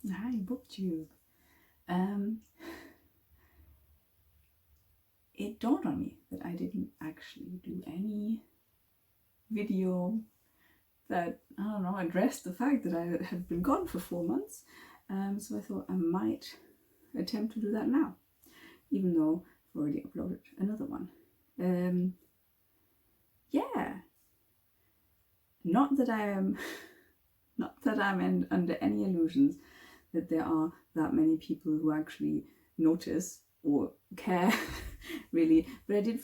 Hi, BookTube. It dawned on me that I didn't actually do any video that, I don't know, addressed the fact that I had been gone for 4 months. So I thought I might attempt to do that now, even though I've already uploaded another one. Yeah, not that I'm under any illusions that there are that many people who actually notice or care, really. But I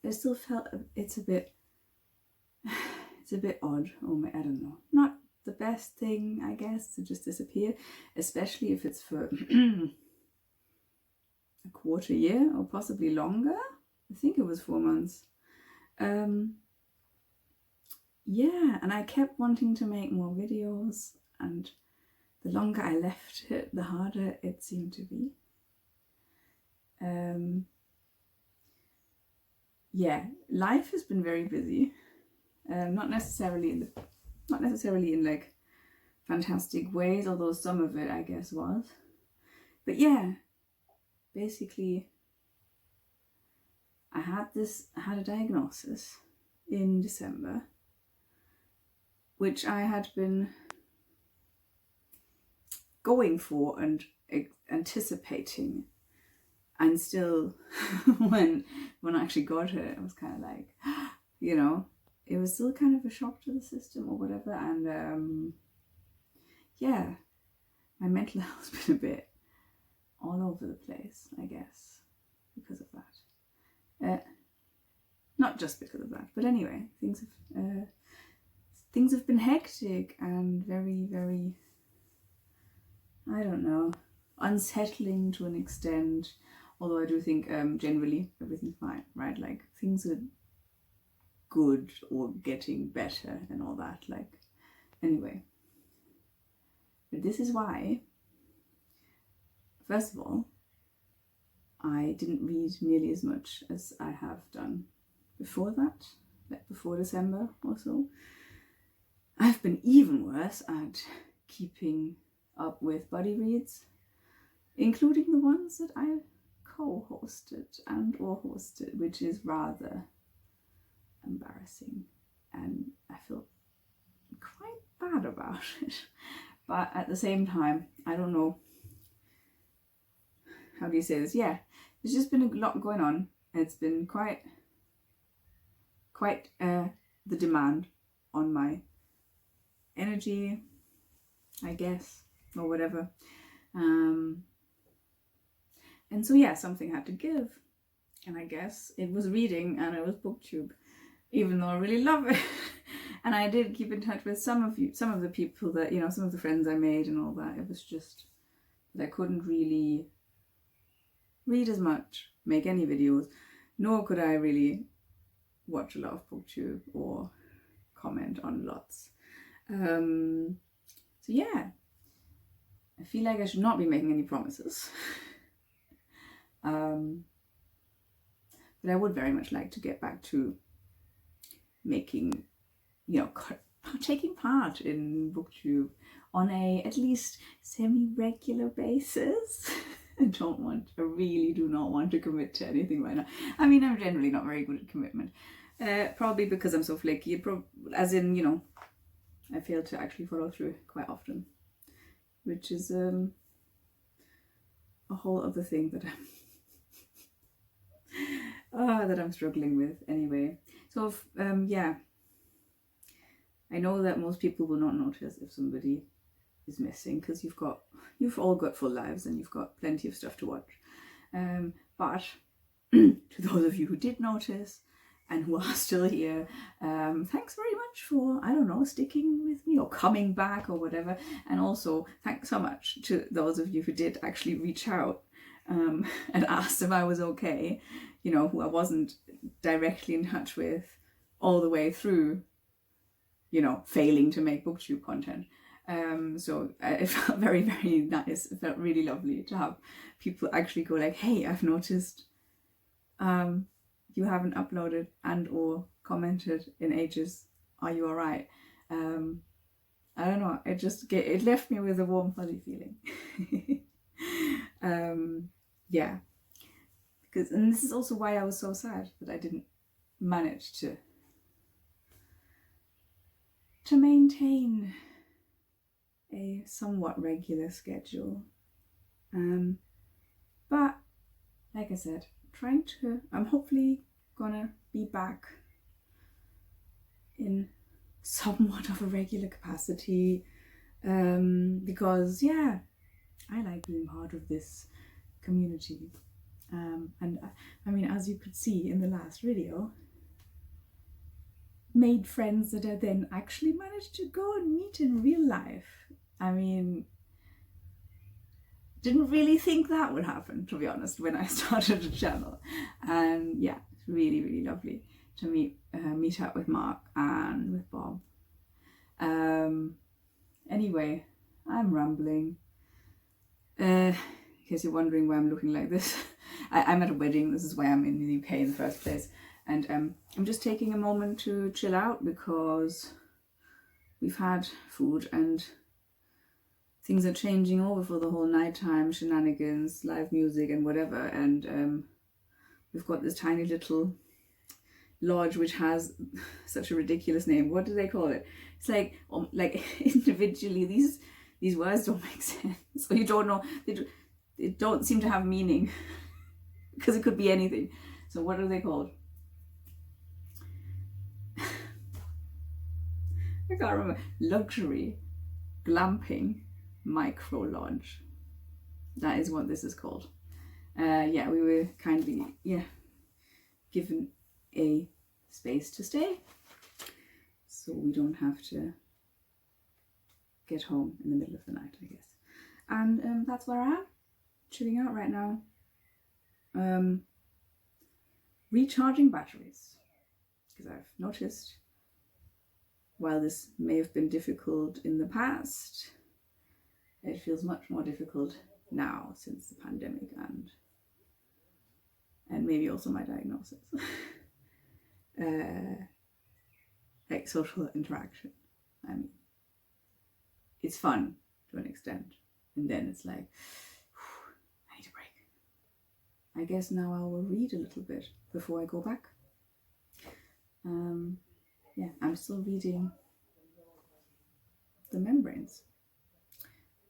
still felt it's a bit odd, or I don't know, not the best thing, I guess, to just disappear, especially if it's for a quarter year or possibly longer. I think it was 4 months. Yeah, and I kept wanting to make more videos, and the longer I left it, the harder it seemed to be. Yeah, life has been very busy. Not necessarily in like fantastic ways, although some of it I guess was. But yeah, basically I had a diagnosis in December, which I had been going for and anticipating, and still when I actually got it, I was kind of like, you know, it was still kind of a shock to the system or whatever. And yeah, my mental health's been a bit all over the place, I guess, because of that. Not just because of that, but anyway, things have been hectic and very, very, I don't know, unsettling to an extent. Although I do think generally everything's fine, right? Like things are good or getting better and all that. Like, anyway. But this is why, first of all, I didn't read nearly as much as I have done before that, like before December or so. I've been even worse at keeping up with buddy reads, including the ones that I co-hosted and or hosted, which is rather embarrassing, and I feel quite bad about it. But at the same time, I don't know, how do you say this? Yeah, there's just been a lot going on. It's been quite the demand on my energy, I guess, or whatever. And so yeah, something had to give, and I guess it was reading and it was BookTube, even though I really love it. And I did keep in touch with some of the people that, you know, some of the friends I made and all that. It was just that I couldn't really read as much, make any videos, nor could I really watch a lot of BookTube or comment on lots. So yeah, I feel like I should not be making any promises. But I would very much like to get back to making, you know, taking part in BookTube on a at least semi-regular basis. I really do not want to commit to anything right now. I mean, I'm generally not very good at commitment. Probably because I'm so flaky. As in, you know, I fail to actually follow through quite often, which is a whole other thing that I'm struggling with anyway. So yeah, I know that most people will not notice if somebody is missing, because you've all got full lives and you've got plenty of stuff to watch. But to those of you who did notice and who are still here, thanks very much for, I don't know, sticking with me or coming back or whatever. And also thanks so much to those of you who did actually reach out and asked if I was okay, you know, who I wasn't directly in touch with all the way through, you know, failing to make BookTube content. So it felt very, very nice. It felt really lovely to have people actually go like, hey, I've noticed you haven't uploaded and or commented in ages. Are you all right? I don't know, it left me with a warm fuzzy feeling. Yeah, and this is also why I was so sad that I didn't manage to maintain a somewhat regular schedule. But like I said, I'm hopefully gonna be back in somewhat of a regular capacity, because yeah, I like being part of this community, and I mean, as you could see in the last video, made friends that I then actually managed to go and meet in real life. I mean, didn't really think that would happen, to be honest, when I started the channel. And yeah, it's really, really lovely to meet up with Mark and with Bob. Anyway, I'm rambling. In case you're wondering why I'm looking like this, I'm at a wedding. This is why I'm in the UK in the first place. And I'm just taking a moment to chill out because we've had food and things are changing over for the whole nighttime shenanigans, live music and whatever. And we've got this tiny little lodge which has such a ridiculous name. What do they call it? It's like individually these words don't make sense. So you don't know, they don't seem to have meaning because it could be anything. So what are they called? I can't remember. Luxury glamping micro lodge. That is what this is called. Yeah, we were kindly given a space to stay, so we don't have to get home in the middle of the night, I guess. And that's where I am, chilling out right now, recharging batteries, because I've noticed, while this may have been difficult in the past, it feels much more difficult now since the pandemic and maybe also my diagnosis. Like social interaction. I mean, it's fun to an extent, and then it's like, I need a break. I guess now I will read a little bit before I go back. Yeah, I'm still reading The Membranes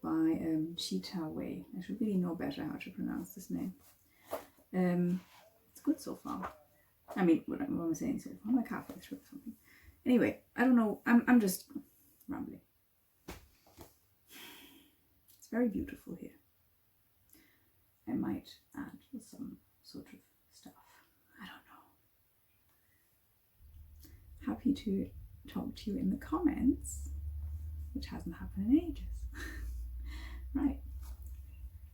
by Cheetah Way. I should really know better how to pronounce this name. It's good so far. I mean, what am I saying so far? I'm like halfway through or something. Anyway, I don't know. I'm just rambling. It's very beautiful here. I might add some sort of stuff. I don't know. Happy to talk to you in the comments, which hasn't happened in ages. Right.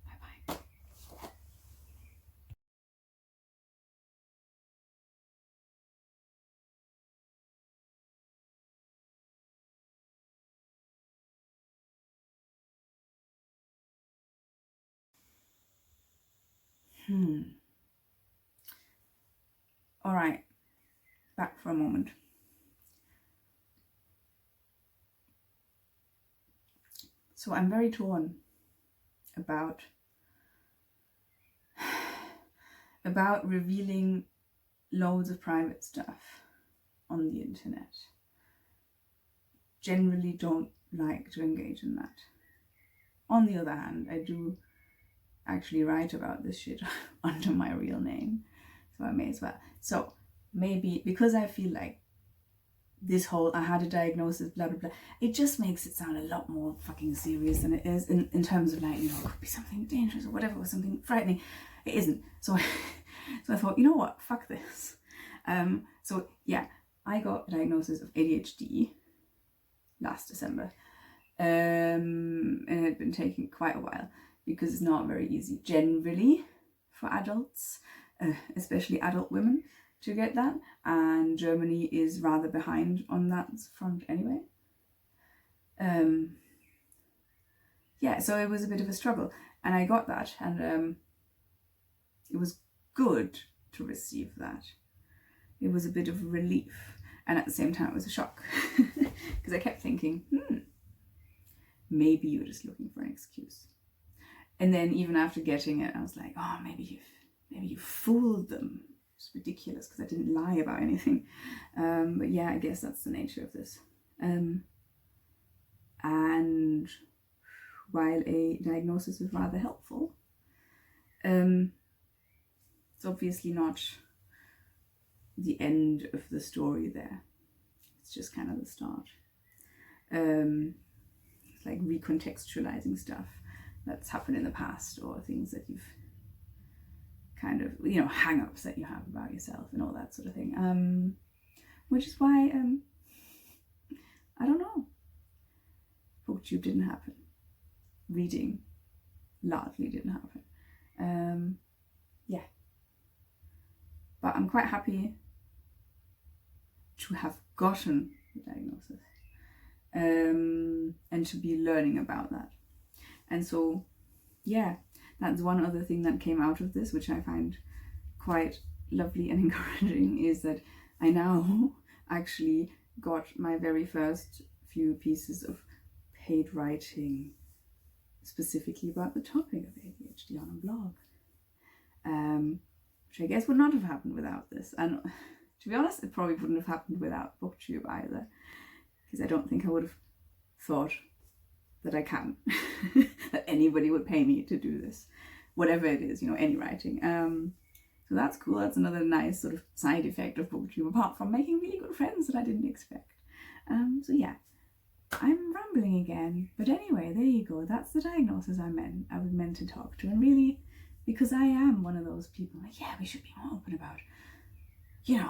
Bye-bye. All right. Back for a moment. So I'm very torn about revealing loads of private stuff on the internet. Generally don't like to engage in that. On the other hand, I do actually write about this shit under my real name, so I may as well. So maybe because I feel like this whole I had a diagnosis, blah blah blah, it just makes it sound a lot more fucking serious than it is in terms of, like, you know, it could be something dangerous or whatever, or something frightening. It isn't. So I thought, you know what, fuck this. So yeah, I got a diagnosis of ADHD last December, and it had been taking quite a while because it's not very easy generally for adults, especially adult women, to get that, and Germany is rather behind on that front anyway. Yeah, so it was a bit of a struggle, and I got that, and it was good to receive that. It was a bit of relief, and at the same time it was a shock because I kept thinking, maybe you're just looking for an excuse. And then even after getting it, I was like, oh, maybe you fooled them. It's ridiculous because I didn't lie about anything. But yeah, I guess that's the nature of this. And while a diagnosis is rather helpful, it's obviously not the end of the story there. It's just kind of the start. It's like recontextualizing stuff that's happened in the past, or things that you've kind of, hang-ups that you have about yourself and all that sort of thing. Which is why, I don't know, BookTube didn't happen. Reading largely didn't happen. Yeah. But I'm quite happy to have gotten the diagnosis, and to be learning about that. And so, yeah, that's one other thing that came out of this, which I find quite lovely and encouraging, is that I now actually got my very first few pieces of paid writing specifically about the topic of ADHD on a blog, which I guess would not have happened without this. And to be honest, it probably wouldn't have happened without BookTube either, because I don't think I would have thought that I can, that anybody would pay me to do this, whatever it is, any writing. So that's cool. That's another nice sort of side effect of BookTube, apart from making really good friends that I didn't expect. So yeah, I'm rambling again. But anyway, there you go. That's the diagnosis I was meant to talk to. And really, because I am one of those people, like, yeah, we should be more open about,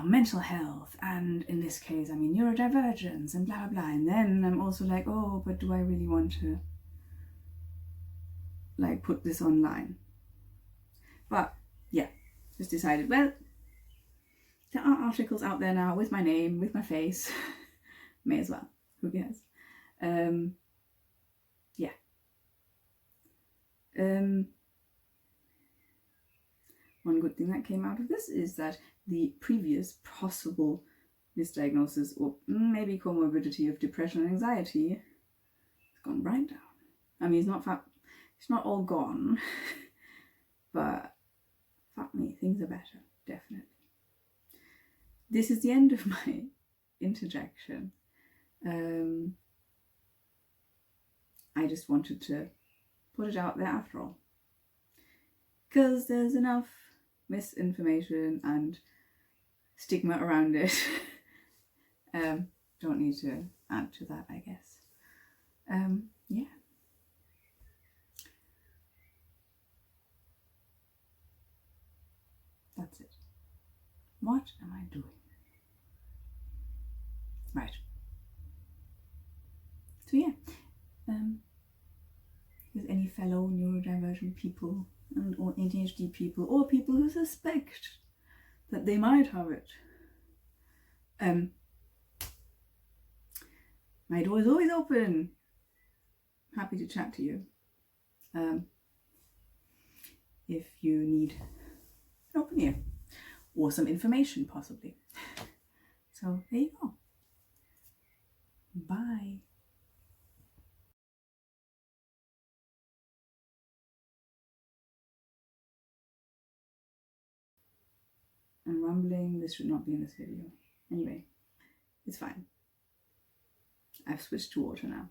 mental health, and in this case, neurodivergence and blah, blah, blah. And then I'm also like, oh, but do I really want to, put this online? But yeah, just decided, well, there are articles out there now with my name, with my face. May as well. Who cares? Yeah. One good thing that came out of this is that the previous possible misdiagnosis, or maybe comorbidity, of depression and anxiety has gone right down. It's not all gone, but fuck me, things are better, definitely. This is the end of my interjection. I just wanted to put it out there after all, because there's enough misinformation and stigma around it. Don't need to add to that, I guess. Yeah. That's it. What am I doing? Right. So yeah, with any fellow neurodivergent people or ADHD people, or people who suspect that they might have it, my door is always open. Happy to chat to you. If you need an open ear or some information, possibly. So there you go. Bye. I'm rambling. This should not be in this video. Anyway, it's fine. I've switched to water now.